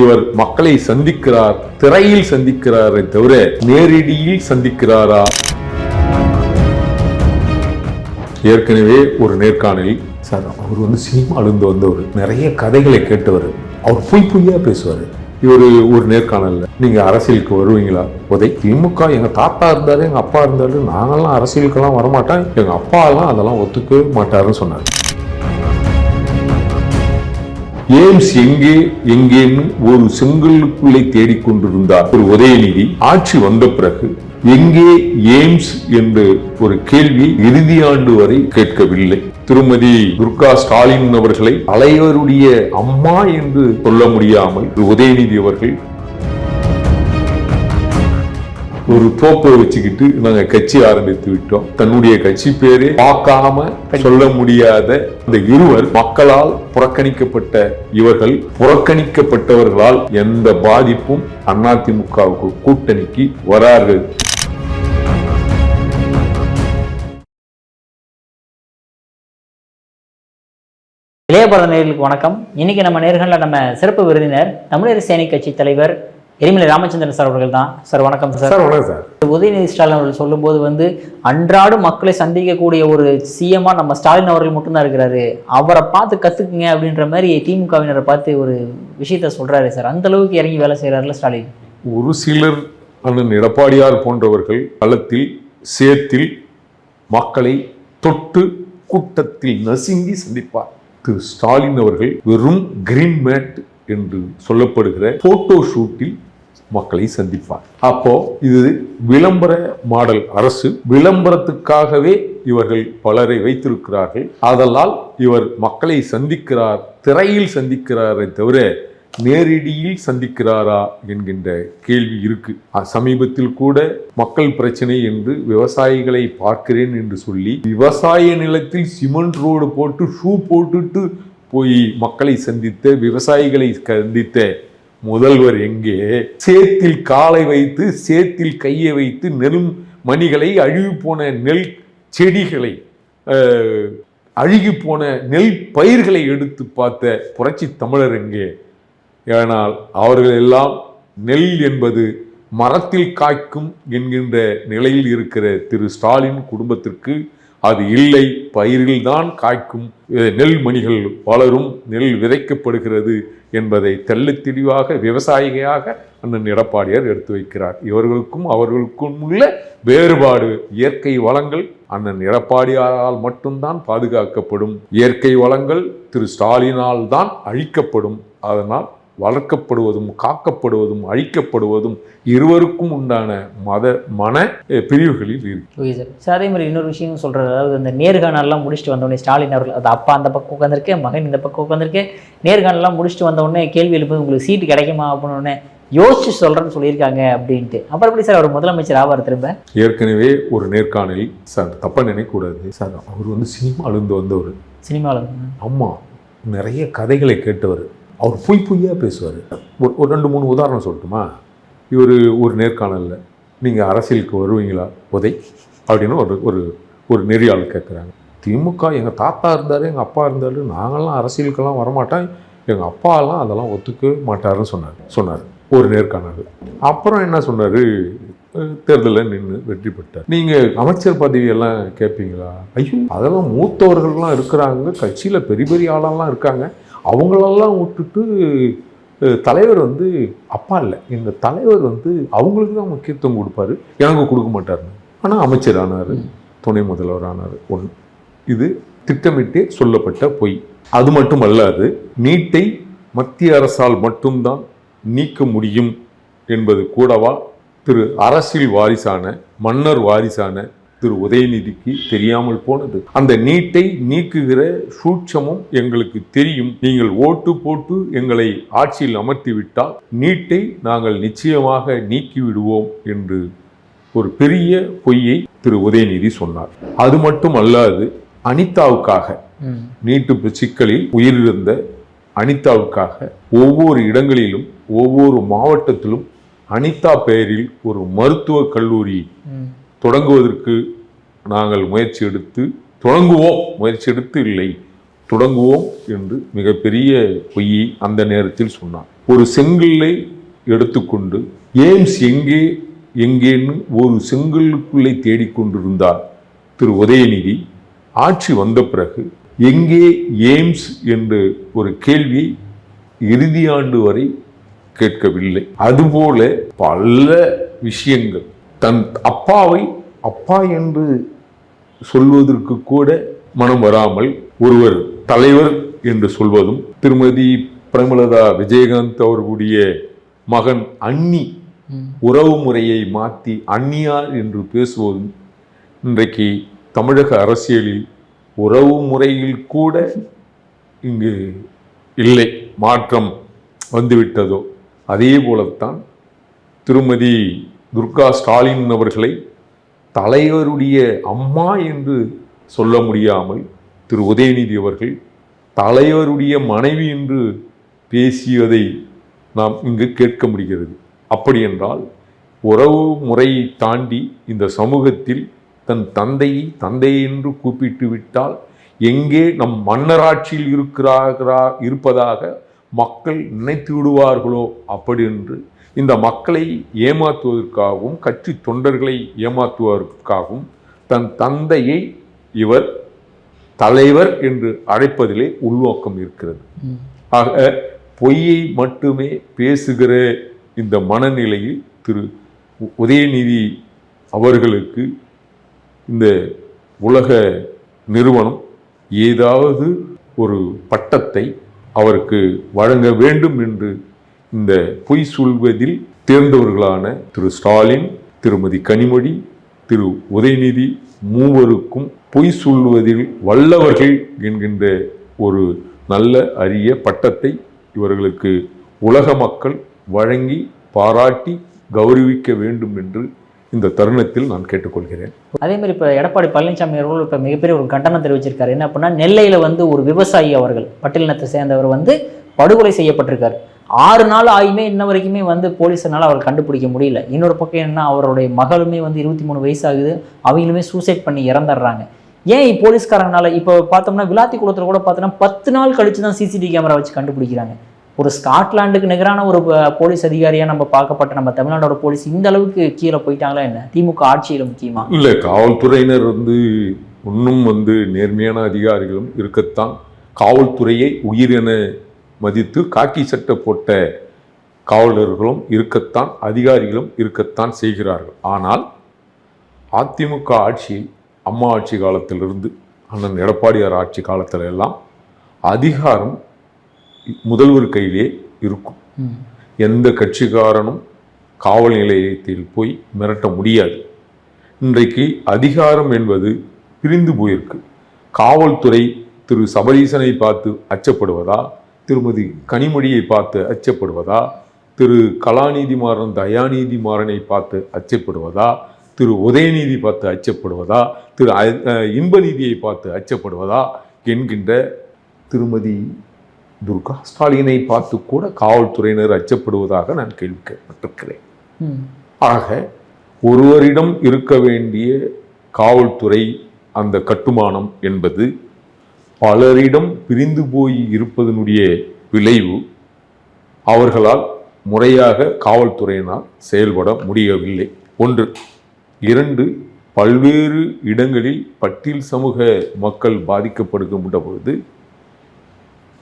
இவர் மக்களை சந்திக்கிறார், திரையில் சந்திக்கிறாரை தவிர நேரடியில் சந்திக்கிறாரா? ஏற்கனவே ஒரு நேர்காணலில் சார், அவர் சினிமால இருந்து வந்தவர், நிறைய கதைகளை கேட்டவர், அவர் பொய்யா பேசுவார். இவர் ஒரு நேர்காணல்ல, நீங்க அரசியலுக்கு வருவீங்களா? திமுக எங்க தாத்தா இருந்தாரு, எங்க அப்பா இருந்தாரு, நாங்கெல்லாம் அரசியலுக்கெல்லாம் வரமாட்டேன், எங்க அப்பா எல்லாம் அதெல்லாம் ஒத்துக்கவே மாட்டாருன்னு சொன்னார். எய்ம்ஸ் எங்கே எங்கேன்னு ஒரு செங்கலுக்குள்ளே தேடிக்கொண்டிருந்தார் ஒரு உதயநிதி. ஆட்சி வந்த பிறகு எங்கே எய்ம்ஸ் என்று ஒரு கேள்வி இறுதி ஆண்டு வரை கேட்கவில்லை. திருமதி துர்கா ஸ்டாலின் அவர்களை தலைவருடைய அம்மா என்று சொல்ல முடியாமல் உதயநிதி அவர்கள் ஒரு தோப்பை வச்சுக்கிட்டு நாங்க கட்சி ஆரம்பித்து விட்டோம், தன்னுடைய கட்சி பேரே பார்க்காம சொல்ல முடியாத இந்த இருவர் மக்களால் புறக்கணிக்கப்பட்ட இவர்கள் புறக்கணிக்கப்பட்டவர்களால் எந்த பாதிப்பும் அதிமுகவுக்கு கூட்டணிக்கு வராது. இளையபாரத நேயர்களுக்கு வணக்கம். இன்னைக்கு நம்ம நேர்காணல நம்ம சிறப்பு விருந்தினர் தமிழர் சேனை கட்சி தலைவர் எரிமலை ராமச்சந்திரன் சார் அவர்கள் தான். சார் வணக்கம் சார். வணக்கம் சார். உதயநிதி ஸ்டாலின் அவர்கள் சொல்லும்போது அன்றாடம் மக்களை சந்திக்கக்கூடிய ஒரு சிஎம்மா நம்ம ஸ்டாலின் அவர்கள் மட்டும்தான் இருக்கிறாரு, அவரை பார்த்து கத்துக்குங்க அப்படின்ற மாதிரி திமுகவினரை பார்த்து ஒரு விஷயத்த சொல்றாரு சார். அந்த அளவுக்கு இறங்கி வேலை செய்யறாருல ஸ்டாலின். ஒரு சிலர் அண்ணன் எடப்பாடியார் போன்றவர்கள் களத்தில் சேத்தில் மக்களை தொட்டு கூட்டத்தில் நசுங்கி சந்திப்பார். திரு ஸ்டாலின் அவர்கள் வெறும் கிரீன் மேட் என்று சொல்லப்படுகிற போட்டோ ஷூட்டில் மக்களை சந்திப்பார். அப்போ இது விளம்பர மாடல் அரசு, விளம்பரத்துக்காகவே இவர்கள் பலரை வைத்திருக்கிறார்கள். அதனால் இவர் மக்களை சந்திக்கிறார், திரையில் சந்திக்கிறாரை தவிர நேரடியில் சந்திக்கிறாரா என்கின்ற கேள்வி இருக்கு. சமீபத்தில் கூட மக்கள் பிரச்சனை என்று விவசாயிகளை பார்க்கிறேன் என்று சொல்லி விவசாய நிலத்தில் சிமெண்ட் ரோடு போட்டு ஷூ போட்டுட்டு போய் மக்களை சந்தித்த, விவசாயிகளை சந்தித்த முதல்வர் எங்கே? சேத்தில் காலை வைத்து சேத்தில் கையை வைத்து நெல் மணிகளை, அழுகி போன நெல் செடிகளை, அழுகி போன நெல் பயிர்களை எடுத்து பார்த்த புரட்சி தமிழர் எங்கே? ஏனால் அவர்கள் எல்லாம் நெல் என்பது மரத்தில் காய்க்கும் என்கின்ற நிலையில் இருக்கிற திரு ஸ்டாலின் குடும்பத்திற்கு அது இல்லை, பயிரில்தான் காய்க்கும், நெல் மணிகள் வளரும், நெல் விதைக்கப்படுகிறது என்பதை தெள்ளத் தெளிவாக விவசாயியாக அண்ணன் எடப்பாடியார் எடுத்து வைக்கிறார். இவர்களுக்கும் அவர்களுக்கும் உள்ள வேறுபாடு, இயற்கை வளங்கள் அண்ணன் எடப்பாடியாரால் மட்டும்தான் பாதுகாக்கப்படும், இயற்கை வளங்கள் திரு ஸ்டாலினால் தான் அழிக்கப்படும். அதனால் வளர்க்கப்படுவதும் காக்கப்படுவதும் அழிக்கப்படுவதும் இருவருக்கும் உண்டான மன பிரிவுகளில் இருக்கு. அதே மாதிரி இன்னொரு விஷயம் சொல்றாரு, அதாவது இந்த நேர்காணல்லாம் முடிச்சுட்டு வந்தோடனே ஸ்டாலின் அவர்கள், அது அப்பா அந்த பக்கம் உட்காந்துருக்கேன், மகன் இந்த பக்கம் உட்காந்துருக்கேன், நேர்காணல்லாம் முடிச்சுட்டு வந்தோடனே கேள்வி எழுப்புது, உங்களுக்கு சீட்டு கிடைக்குமா அப்படின்னு யோசிச்சு சொல்றேன்னு சொல்லியிருக்காங்க அப்படின்ட்டு. அப்புறம் எப்படி சார் அவர் முதலமைச்சர் ஆவார் திரும்ப? ஏற்கனவே ஒரு நேர்காணலில் சார், தப்பா நினைக்கக்கூடாது சார், அவர் சினிமால இருந்து வந்தவர், சினிமால அம்மா நிறைய கதைகளை கேட்டவர், அவர் பொய்யா பேசுவார். ஒரு 2-3 உதாரணம் சொல்லட்டுமா? இவர் ஒரு நேர்காணலில், நீங்கள் அரசியலுக்கு வருவீங்களா அப்படின்னு ஒரு நெறியாளர் கேட்குறாங்க. திமுக எங்கள் தாத்தா இருந்தார், எங்கள் அப்பா இருந்தார், நாங்கள்லாம் அரசியலுக்கெல்லாம் வரமாட்டேன், எங்கள் அப்பாலாம் அதெல்லாம் ஒத்துக்கவே மாட்டாருன்னு சொன்னார் ஒரு நேர்காணல். அப்புறம் என்ன சொன்னார்? தேர்தலில் நின்று வெற்றி பெற்றார். நீங்கள் அமைச்சர் பதவியெல்லாம் கேட்பீங்களா? ஐயோ, அதெல்லாம் மூத்தவர்கள்லாம் இருக்கிறாங்க, கட்சியில் பெரிய பெரிய ஆளெல்லாம் இருக்காங்க, அவங்களெல்லாம் விட்டுட்டு தலைவர் அப்பா இல்லை, எங்கள் தலைவர் அவங்களுக்கு தான் முக்கியத்துவம் கொடுப்பாரு, எனக்கு கொடுக்க மாட்டாருன்னு. ஆனால் அமைச்சர் ஆனார், துணை முதல்வர் ஆனார். இது திட்டமிட்டே சொல்லப்பட்ட பொய். அது மட்டும் அல்லாது, நீட்டை மத்திய அரசால் மட்டும்தான் நீக்க முடியும் என்பது கூடவா திரு அரசியல் வாரிசான, மன்னர் வாரிசான திரு உதயநிதிக்கு தெரியாமல் போனது? அந்த நீட்டை நீக்குகிற சூட்சமும் எங்களுக்கு தெரியும், நீங்கள் ஓட்டு போட்டு எங்களை ஆட்சியில் அமர்த்திவிட்டால் நீட்டை நாங்கள் நிச்சயமாக நீக்கிவிடுவோம் என்று ஒரு பெரிய பொய்யை திரு உதயநிதி சொன்னார். அது மட்டும் அல்லாது, அனிதாவுக்காக, நீட்டு சிக்கலில் உயிரிழந்த அனிதாவுக்காக ஒவ்வொரு இடங்களிலும் ஒவ்வொரு மாவட்டத்திலும் அனிதா பெயரில் ஒரு மருத்துவக் கல்லூரி தொடங்குவதற்கு நாங்கள் முயற்சி எடுத்து இல்லை தொடங்குவோம் என்று மிகப்பெரிய பொய்யை அந்த நேரத்தில் சொன்னார். ஒரு செங்கல்லை எடுத்துக்கொண்டு எய்ம்ஸ் எங்கேன்னு ஒரு செங்கலுக்குள்ளே தேடிக்கொண்டிருந்தார் திரு உதயநிதி. ஆட்சி வந்த பிறகு எங்கே எய்ம்ஸ் என்ற ஒரு கேள்வியை இறுதி ஆண்டு வரை கேட்கவில்லை. அதுபோல பல விஷயங்கள், தன் அப்பாவை அப்பா என்று சொல்வதற்கு கூட மனம் வராமல் ஒருவர் தலைவர் என்று சொல்வதும், திருமதி பிரேமலதா விஜயகாந்த் அவர்களுடைய மகன் அண்ணி உறவு முறையை மாற்றி அந்நியார் என்று பேசுவதும், இன்றைக்கு தமிழக அரசியலில் உறவு முறையில் கூட இங்கு இல்லை, மாற்றம் வந்துவிட்டதோ. அதே போலத்தான் திருமதி துர்கா ஸ்டாலின் அவர்களை தலைவருடைய அம்மா என்று சொல்ல முடியாமல் திரு உதயநிதி அவர்கள் தலைவருடைய மனைவி என்று பேசியதை நாம் இங்கு கேட்க முடிகிறது. அப்படி என்றால் உறவு முறையை தாண்டி இந்த சமூகத்தில் தன் தந்தையை தந்தை என்று கூப்பிட்டு விட்டால் எங்கே நம் மன்னராட்சியில் இருப்பதாக மக்கள் நினைத்து விடுவார்களோ அப்படி என்று இந்த மக்களை ஏமாற்றுவதற்காகவும் கட்சி தொண்டர்களை ஏமாற்றுவதற்காகவும் தன் தந்தையை இவர் தலைவர் என்று அழைப்பதிலே உள்நோக்கம் இருக்கிறது. ஆக பொய்யை மட்டுமே பேசுகிற இந்த மனநிலையில் திரு உதயநிதி அவர்களுக்கு இந்த உலக நிறுவனம் ஏதாவது ஒரு பட்டத்தை அவருக்கு வழங்க வேண்டும் என்று இந்த பொய் சொல்வதில் தேர்ந்தவர்களான திரு ஸ்டாலின், திருமதி கனிமொழி, திரு உதயநிதி மூவருக்கும் பொய் சொல்வதில் வல்லவர்கள் என்கின்ற ஒரு நல்ல அரிய பட்டத்தை இவர்களுக்கு உலக மக்கள் வழங்கி பாராட்டி கௌரவிக்க வேண்டும் என்று இந்த தருணத்தில் நான் கேட்டுக்கொள்கிறேன். அதே மாதிரி இப்போ எடப்பாடி பழனிசாமி அவர்கள் இப்போ மிகப்பெரிய ஒரு கண்டனம் தெரிவிச்சிருக்காரு. என்ன அப்படின்னா, நெல்லையில் ஒரு விவசாயி அவர்கள் பட்டியலினத்தை சேர்ந்தவர் படுகொலை செய்யப்பட்டிருக்காரு. 6 நாள் ஆயுமே இன்ன வரைக்குமே போலீஸனால அவர் கண்டுபிடிக்க முடியல. இன்னொரு பக்கம் என்ன, அவருடைய மகளுமே 23 வயசு ஆகுது, அவங்களுமே சூசைட் பண்ணி இறந்துடுறாங்க. ஏன் போலீஸ்காரங்கனால இப்போ பார்த்தோம்னா விளாத்தி குளத்தில் கூட பார்த்தோம்னா 10 நாள் கழிச்சு தான் சிசிடிவி கேமரா வச்சு கண்டுபிடிக்கிறாங்க. ஒரு ஸ்காட்லாண்டுக்கு நிகரான ஒரு போலீஸ் அதிகாரியா நம்ம பார்க்கப்பட்ட நம்ம தமிழ்நாடோட போலீஸ் இந்த அளவுக்கு கீழே போயிட்டாங்களா என்ன? திமுக ஆட்சியில முக்கியமா இல்ல, காவல்துறையினர் இன்னும் நேர்மையான அதிகாரிகளும் இருக்கத்தான், காவல்துறையை உயிர் என மதித்து காக்கி சட்டை போட்ட காவலர்களும் இருக்கத்தான், அதிகாரிகளும் இருக்கத்தான் செய்கிறார்கள். ஆனால் அதிமுக ஆட்சியில், அம்மா ஆட்சி காலத்திலிருந்து அண்ணன் எடப்பாடியார் ஆட்சி காலத்தில் எல்லாம் அதிகாரம் முதல்வர் கையிலே இருக்கும். எந்த கட்சிக்காரனும் காவல் நிலையத்தில் போய் மிரட்ட முடியாது. இன்றைக்கு அதிகாரம் என்பது பிரிந்து போயிருக்கு. காவல்துறை திரு சபரீசனை பார்த்து அச்சப்படுவதா, திருமதி கனிமொழியை பார்த்து அச்சப்படுவதா, திரு கலாநிதிமாறன் தயாநிதிமாறனை பார்த்து அச்சப்படுவதா, திரு உதயநிதி பார்த்து அச்சப்படுவதா, திரு இன்பநிதியை பார்த்து அச்சப்படுவதா என்கின்ற திருமதி துர்கா ஸ்டாலினை பார்த்து கூட காவல்துறையினர் அச்சப்படுவதாக நான் கேள்விப்பட்டிருக்கிறேன். ஆக ஒருவரிடம் இருக்க வேண்டிய காவல்துறை அந்த கட்டுமானம் என்பது பலரிடம் பிரிந்து போய் இருப்பதனுடைய விளைவு. அவர்களால் முறையாக காவல்துறையினால் செயல்பட முடியவில்லை. 1. 2, பல்வேறு இடங்களில் பட்டியல் சமூக மக்கள் பாதிக்கப்படுகின்ற பொழுது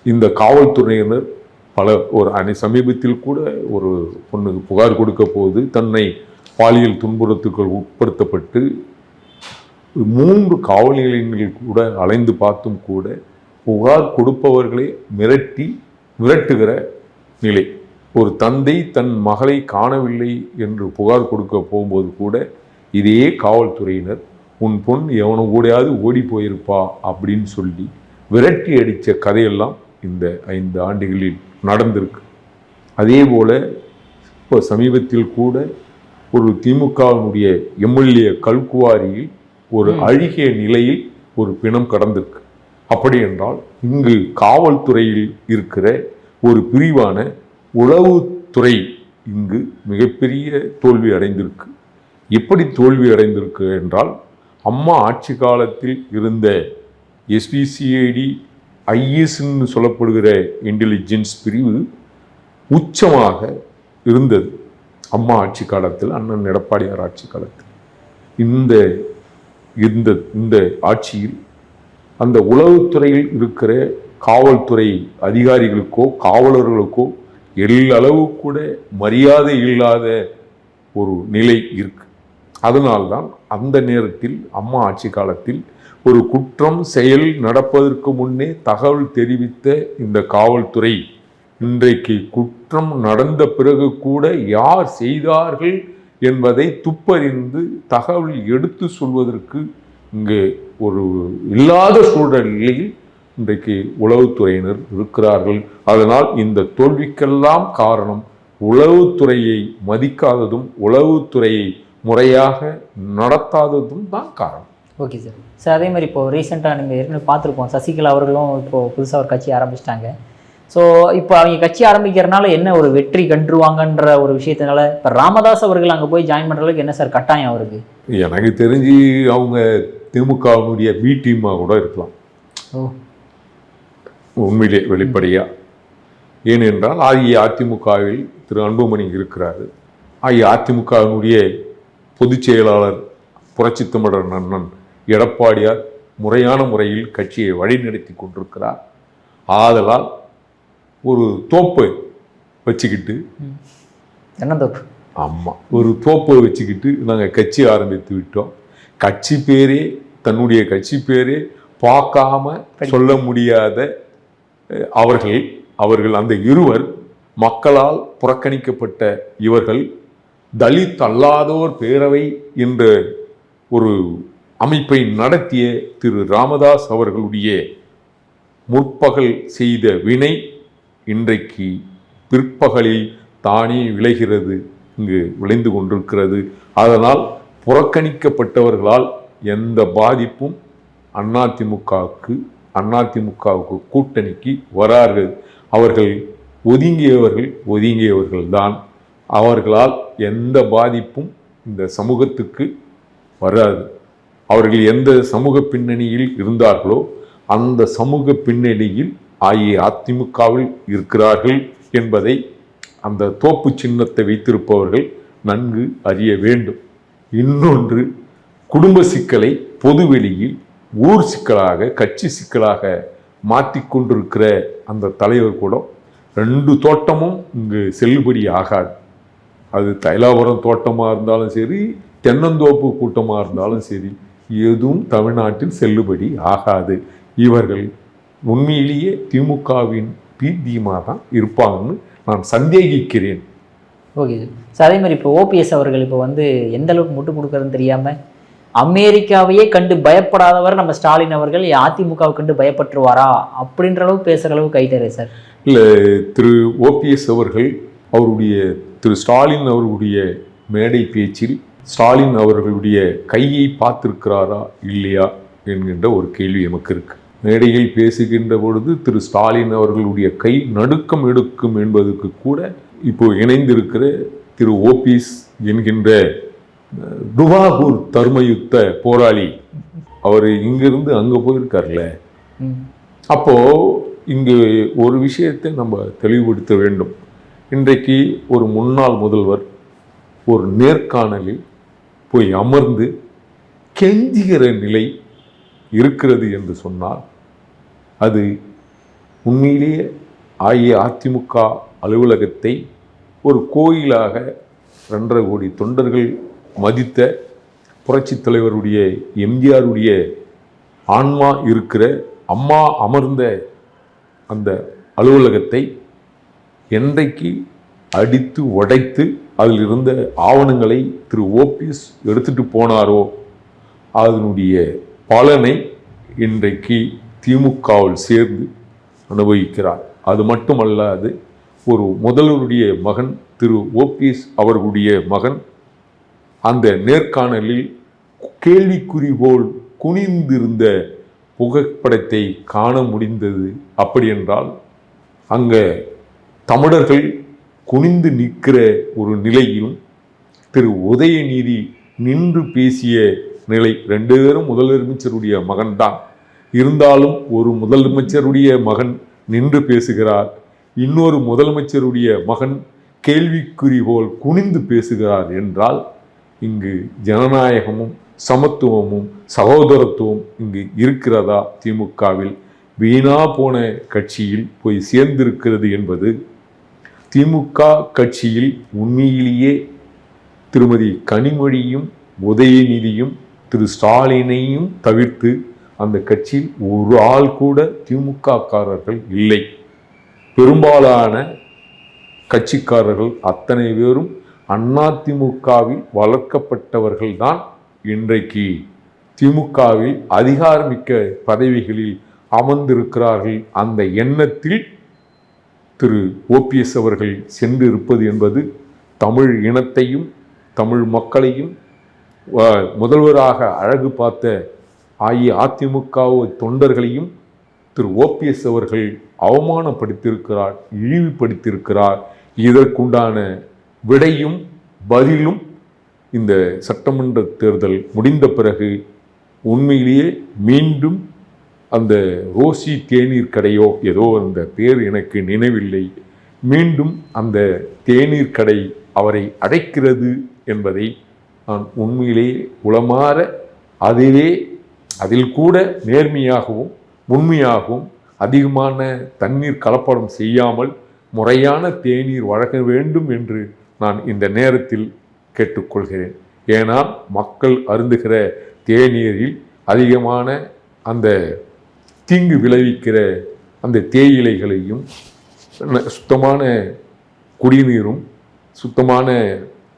இந்த காவல்துறையினர் சமீபத்தில் கூட ஒரு பொண்ணுக்கு புகார் கொடுக்க போது தன்னை பாலியல் துன்புறுத்துக்கு உட்படுத்தப்பட்டு 3 காவல் நிலையங்களில் கூட அலைந்து பார்த்தும் கூட புகார் கொடுப்பவர்களை மிரட்டுகிற நிலை. ஒரு தந்தை தன் மகளை காணவில்லை என்று புகார் கொடுக்க போகும்போது கூட இதே காவல்துறையினர் உன் பொன் எவனோ கூடையாவது ஓடி போயிருப்பா அப்படின்னு சொல்லி விரட்டி அடித்த கதையெல்லாம் இந்த 5 ஆண்டுகளில் நடந்திருக்கு. அதே போல இப்போ சமீபத்தில் கூட ஒரு திமுகவினுடைய எம்எல்ஏ கல்குவாரியில் ஒரு அழுகிய நிலையில் ஒரு பிணம் கடந்திருக்கு. அப்படி என்றால் இங்கு காவல்துறையில் இருக்கிற ஒரு பிரிவான உளவுத்துறை இங்கு மிகப்பெரிய தோல்வி அடைந்திருக்கு. எப்படி தோல்வி அடைந்திருக்கு என்றால், அம்மா ஆட்சி காலத்தில் இருந்த SPCID ஐஎஸ்ன்னு சொல்லப்படுகிற இன்டெலிஜென்ஸ் பிரிவு உச்சமாக இருந்தது அம்மா ஆட்சி காலத்தில், அண்ணன் எடப்பாடியார் ஆட்சி காலத்தில். இந்த இந்த இந்த ஆட்சியில் அந்த உளவுத்துறையில் இருக்கிற காவல்துறை அதிகாரிகளுக்கோ காவலர்களுக்கோ எல்லளவு கூட மரியாதை இல்லாத ஒரு நிலை இருக்கு. அதனால்தான் அந்த நேரத்தில் அம்மா ஆட்சி காலத்தில் ஒரு குற்றம் செயல் நடப்பதற்கு முன்னே தகவல் தெரிவித்த இந்த காவல்துறை இன்றைக்கு குற்றம் நடந்த பிறகு கூட யார் செய்தார்கள் என்பதை துப்பறிந்து தகவல் எடுத்து சொல்வதற்கு இங்கு ஒரு இல்லாத சூழலில் இன்றைக்கு உளவுத்துறையினர் இருக்கிறார்கள். அதனால் இந்த தோல்விக்கெல்லாம் காரணம் உளவுத்துறையை மதிக்காததும் உளவுத்துறையை முறையாக நடத்தாததும் தான் காரணம். Okay sir. சார் அதே மாதிரி இப்போது ரீசெண்டாக நீங்கள் ஏற்கனவே பார்த்துருப்போம், சசிகலா அவர்களும் இப்போது புதுசாக ஒரு கட்சி ஆரம்பிச்சிட்டாங்க. ஸோ இப்போ அவங்க கட்சி ஆரம்பிக்கிறனால என்ன ஒரு வெற்றி கண்டுருவாங்கன்ற ஒரு விஷயத்தினால இப்போ ராமதாஸ் அவர்கள் அங்கே போய் ஜாயின் பண்ணுறதுக்கு என்ன சார் கட்டாயம் அவருக்கு? எனக்கு தெரிஞ்சு அவங்க திமுகவுடைய பி டீமாக கூட இருக்கலாம். உண்மையிலே வெளிப்படையா. ஏனென்றால் அஇஅதிமுகவில் திரு அன்புமணி இருக்கிறாரு. அஇஅதிமுகவினுடைய பொதுச் செயலாளர் புரட்சி தமிழர் அண்ணன் எடப்பாடியார் முறையான முறையில் கட்சியை வழிநடத்தி கொண்டிருக்கிறார். ஆதலால் ஒரு தோப்பை வச்சுக்கிட்டு, என்ன தோப்பு? ஆமாம், ஒரு தோப்பை வச்சுக்கிட்டு நாங்கள் கட்சி ஆரம்பித்து விட்டோம். கட்சி பேரே, தன்னுடைய கட்சி பேரே பார்க்காம சொல்ல முடியாத அவர்கள் அந்த இருவர் மக்களால் புறக்கணிக்கப்பட்ட இவர்கள் தலித் அல்லாதோர் பேரவை என்ற ஒரு அமைப்பை நடத்திய திரு ராமதாஸ் அவர்களுடைய முற்பகல் செய்த வினை இன்றைக்கு பிற்பகலில் தானே விளைகிறது, இங்கு விளைந்து கொண்டிருக்கிறது. அதனால் புறக்கணிக்கப்பட்டவர்களால் எந்த பாதிப்பும் அதிமுகவுக்கு கூட்டணிக்கு வரார்கள். அவர்கள் ஒதுங்கியவர்கள் தான். அவர்களால் எந்த பாதிப்பும் இந்த சமூகத்துக்கு வராது. அவர்கள் எந்த சமூக பின்னணியில் இருந்தார்களோ அந்த சமூக பின்னணியில் அஇஅதிமுகவில் இருக்கிறார்கள் என்பதை அந்த தோப்பு சின்னத்தை வைத்திருப்பவர்கள் நன்கு அறிய வேண்டும். இன்னொன்று, குடும்ப சிக்கலை பொதுவெளியில் ஊர் சிக்கலாக கட்சி சிக்கலாக மாற்றிக்கொண்டிருக்கிற அந்த தலைவர் கூட 2 தோட்டமும் இங்கு செல்லுபடி ஆகாது. அது தைலாபுரம் தோட்டமாக இருந்தாலும் சரி, தென்னந்தோப்பு கூட்டமாக இருந்தாலும் சரி, எதுவும் தமிழ்நாட்டில் செல்லுபடி ஆகாது. இவர்கள் உண்மையிலேயே திமுகவின் பீதியமாக தான் இருப்பாங்கன்னு நான் சந்தேகிக்கிறேன். Okay sir. அதே மாதிரி இப்போ ஓபிஎஸ் அவர்கள் இப்போ வந்து எந்த அளவுக்கு முட்டு கொடுக்குறதுன்னு தெரியாமல் அமெரிக்காவையே கண்டு பயப்படாதவர் நம்ம ஸ்டாலின் அவர்கள் அதிமுகவை கண்டு பயப்பட்டுருவாரா அப்படின்ற அளவுக்கு பேசுகிற அளவுக்கு ஆயிட்டாரு சார். இல்லை, திரு ஓபிஎஸ் அவர்கள் திரு ஸ்டாலின் அவர்களுடைய மேடை பேச்சில் ஸ்டாலின் அவர்களுடைய கையை பார்த்திருக்கிறாரா இல்லையா என்கின்ற ஒரு கேள்வி நமக்கு இருக்கு. மேடையில் பேசுகின்ற பொழுது திரு ஸ்டாலின் அவர்களுடைய கை நடுக்கம் எடுக்கும் என்பதற்கு கூட இப்போ இணைந்திருக்கிற திரு ஓபிஎஸ் என்கின்ற துவாகூர் தர்மயுத்த போராளி, அவர் இங்கிருந்து அங்கே போயிருக்கார்ல. அப்போ இங்கு ஒரு விஷயத்தை நம்ம தெளிவுபடுத்த வேண்டும். இன்றைக்கு ஒரு முன்னாள் முதல்வர் ஒரு நேர்காணலில் போய் அமர்ந்து கெஞ்சுகிற நிலை இருக்கிறது என்று சொன்னால் அது உண்மையிலேயே அஇஅதிமுக அலுவலகத்தை ஒரு கோயிலாக 2.5 கோடி தொண்டர்கள் மதித்த புரட்சி தலைவருடைய எம்ஜிஆருடைய ஆன்மா இருக்கிற அம்மா அமர்ந்த அந்த அலுவலகத்தை என்றைக்கு அடித்து உடைத்து அதில் இருந்த ஆவணங்களை திரு ஓபிஎஸ் எடுத்துட்டு போனாரோ அதனுடைய பலனை இன்றைக்கு திமுகவில் சேர்ந்து அனுபவிக்கிறார். அது மட்டுமல்லாது ஒரு முதல்வருடைய மகன் திரு ஓபிஎஸ் அவர்களுடைய மகன் அந்த நேர்காணலில் கேள்விக்குறி போல் குனிந்திருந்த புகைப்படத்தை காண முடிந்தது. அப்படி என்றால் அங்கே தமிழர்கள் குனிந்து நிற்கிற ஒரு நிலையிலும் திரு உதயநிதி நின்று பேசிய நிலை, 2 பேரும் முதலமைச்சருடைய மகன்தான். இருந்தாலும் ஒரு முதலமைச்சருடைய மகன் நின்று பேசுகிறார், இன்னொரு முதலமைச்சருடைய மகன் கேள்விக்குறி போல் குனிந்து பேசுகிறார் என்றால் இங்கு ஜனநாயகமும் சமத்துவமும் சகோதரத்துவம் இங்கு இருக்கிறதா? திமுகவில் வீணா போன கட்சியில் போய் சேர்ந்திருக்கிறது என்பது திமுக கட்சியில் உண்மையிலேயே திருமதி கனிமொழியும் உதயநிதியும் திரு ஸ்டாலினையும் தவிர்த்து அந்த கட்சியில் ஒரு ஆள் கூட திமுககாரர்கள் இல்லை. பெரும்பாலான கட்சிக்காரர்கள் அத்தனை பேரும் அதிமுகவில் வளர்க்கப்பட்டவர்கள்தான் இன்றைக்கு திமுகவில் அதிகாரமிக்க பதவிகளில் அமர்ந்திருக்கிறார்கள். அந்த எண்ணத்தில் திரு ஓபிஎஸ் அவர்கள் சென்று இருப்பது என்பது தமிழ் இனத்தையும் தமிழ் மக்களையும் முதல்வராக அழகு பார்த்த அஇஅதிமுக தொண்டர்களையும் திரு ஓபிஎஸ் அவர்கள் அவமானப்படுத்தியிருக்கிறார், இழிவுபடுத்தியிருக்கிறார். இதற்குண்டான விடையும் பதிலும் இந்த சட்டமன்ற தேர்தல் முடிந்த பிறகு உண்மையிலேயே மீண்டும் அந்த ரோசி தேநீர் கடையோ ஏதோ அந்த பேர் எனக்கு நினைவில்லை, மீண்டும் அந்த தேநீர் கடை அவரை அடைக்கிறது என்பதை நான் உண்மையிலேயே உளமாற அதில் கூட நேர்மையாகவும் உண்மையாகவும் அதிகமான தண்ணீர் கலப்படம் செய்யாமல் முறையான தேநீர் வழங்க வேண்டும் என்று நான் இந்த நேரத்தில் கேட்டுக்கொள்கிறேன். ஏனால் மக்கள் அருந்துகிற தேநீரில் அதிகமான அந்த தீங்கு விளைவிக்கிற அந்த தேயிலைகளையும் சுத்தமான குடிநீரும் சுத்தமான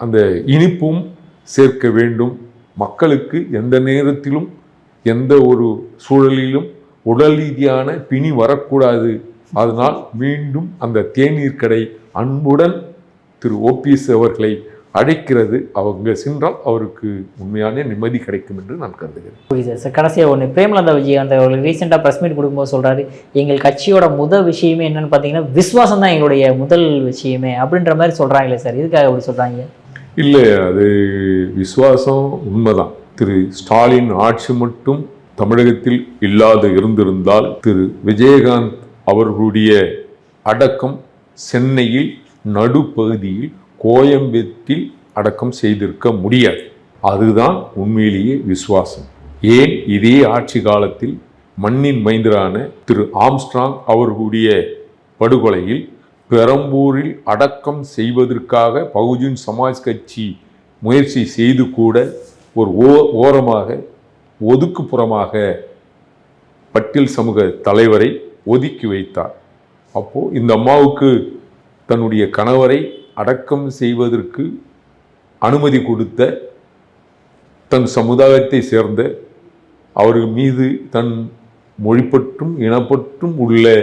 அந்த இனிப்பும் சேர்க்க வேண்டும். மக்களுக்கு எந்த நேரத்திலும் எந்த ஒரு சூழலிலும் உடல் ரீதியான பிணி வரக்கூடாது. அதனால் மீண்டும் அந்த தேநீர் கடை அன்புடன் திரு ஓபிஎஸ் அவர்களை அழைக்கிறது. அவங்க சென்றால் அவருக்கு உண்மையான நிம்மதி கிடைக்கும் என்று நான் கருதுகிறேன். புரியுது சார். கடைசியாக ஒன்று, பிரேமலதா விஜயகாந்த் அவர்கள் ரீசெண்டாக ப்ரெஸ் மீட் கொடுக்கும்போது சொல்கிறாரு, எங்கள் கட்சியோட முதல் விஷயமே என்னன்னு பார்த்தீங்கன்னா விசுவாசம் தான் எங்களுடைய முதல் விஷயமே அப்படின்ற மாதிரி சொல்கிறாங்களே சார், இதுக்காக அப்படி சொல்கிறாங்க? இல்லை, அது விசுவாசம் உண்மைதான். திரு ஸ்டாலின் ஆட்சி மட்டும் தமிழகத்தில் இல்லாது இருந்திருந்தால் திரு விஜயகாந்த் அவர்களுடைய அடக்கம் சென்னையில் நடுப்பகுதியில் கோயம்பேட்டில் அடக்கம் செய்திருக்க முடியாது. அதுதான் உண்மையிலேயே விசுவாசம். ஏன் இதே ஆட்சி காலத்தில் மண்ணின் மைந்தரான திரு ஆம்ஸ்ட்ராங் அவர்களுடைய படுகொலையில் பெரம்பூரில் அடக்கம் செய்வதற்காக பகுஜன் சமாஜ் கட்சி முயற்சி செய்து கூட ஒரு ஓரமாக ஒதுக்குப்புறமாக பட்டியல் சமூக தலைவரை ஒதுக்கி வைத்தார். அப்போது இந்த அம்மாவுக்கு தன்னுடைய கணவரை அடக்கம் செய்வதற்கு அனுமதி கொடுத்த தன் சமுதாயத்தை சேர்ந்த அவர்கள் மீது தன் மொழிப்பற்றும் இனப்பற்றும் உள்ள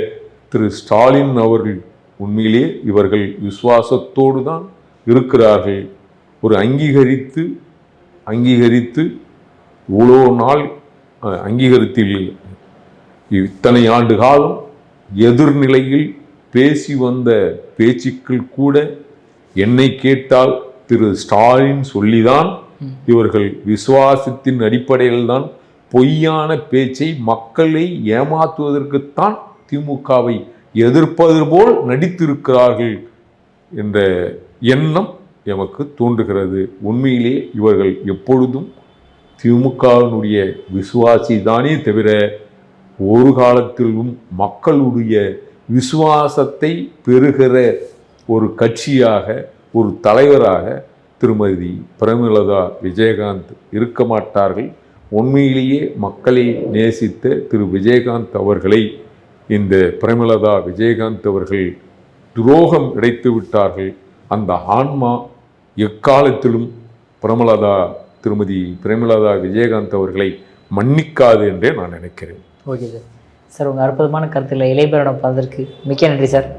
திரு ஸ்டாலின் அவர்கள் உண்மையிலே இவர்கள் விசுவாசத்தோடு தான் இருக்கிறார்கள். ஒரு அங்கீகரித்து இவ்வளோ நாள் அங்கீகரித்தில் இத்தனை ஆண்டு காலம் எதிர்நிலையில் பேசி வந்த பேச்சுக்கள் கூட என்னை கேட்டால் திரு ஸ்டாலின் சொல்லிதான் இவர்கள் விசுவாசத்தின் அடிப்படையில் தான் பொய்யான பேச்சை மக்களை ஏமாற்றுவதற்குத்தான் திமுகவை எதிர்ப்பது போல் நடித்திருக்கிறார்கள் என்ற எண்ணம் எமக்கு தோன்றுகிறது. உண்மையிலே இவர்கள் எப்பொழுதும் திமுகவினுடைய விசுவாசி தானே தவிர ஒரு காலத்திலும் மக்களுடைய விசுவாசத்தை பெறுகிற ஒரு கட்சியாக ஒரு தலைவராக திருமதி பிரேமலதா விஜயகாந்த் இருக்க மாட்டார்கள். உண்மையிலேயே மக்களை நேசித்த திரு விஜயகாந்த் அவர்களை இந்த பிரேமலதா விஜயகாந்த் அவர்கள் துரோகம் இழைத்து விட்டார்கள். அந்த ஆன்மா எக்காலத்திலும் திருமதி பிரேமலதா விஜயகாந்த் அவர்களை மன்னிக்காது என்றே நான் நினைக்கிறேன். Okay sir. சார், உங்கள் அற்புதமான கருத்தில் இளையபெருடம் பார்த்ததற்கு மிக்க நன்றி சார்.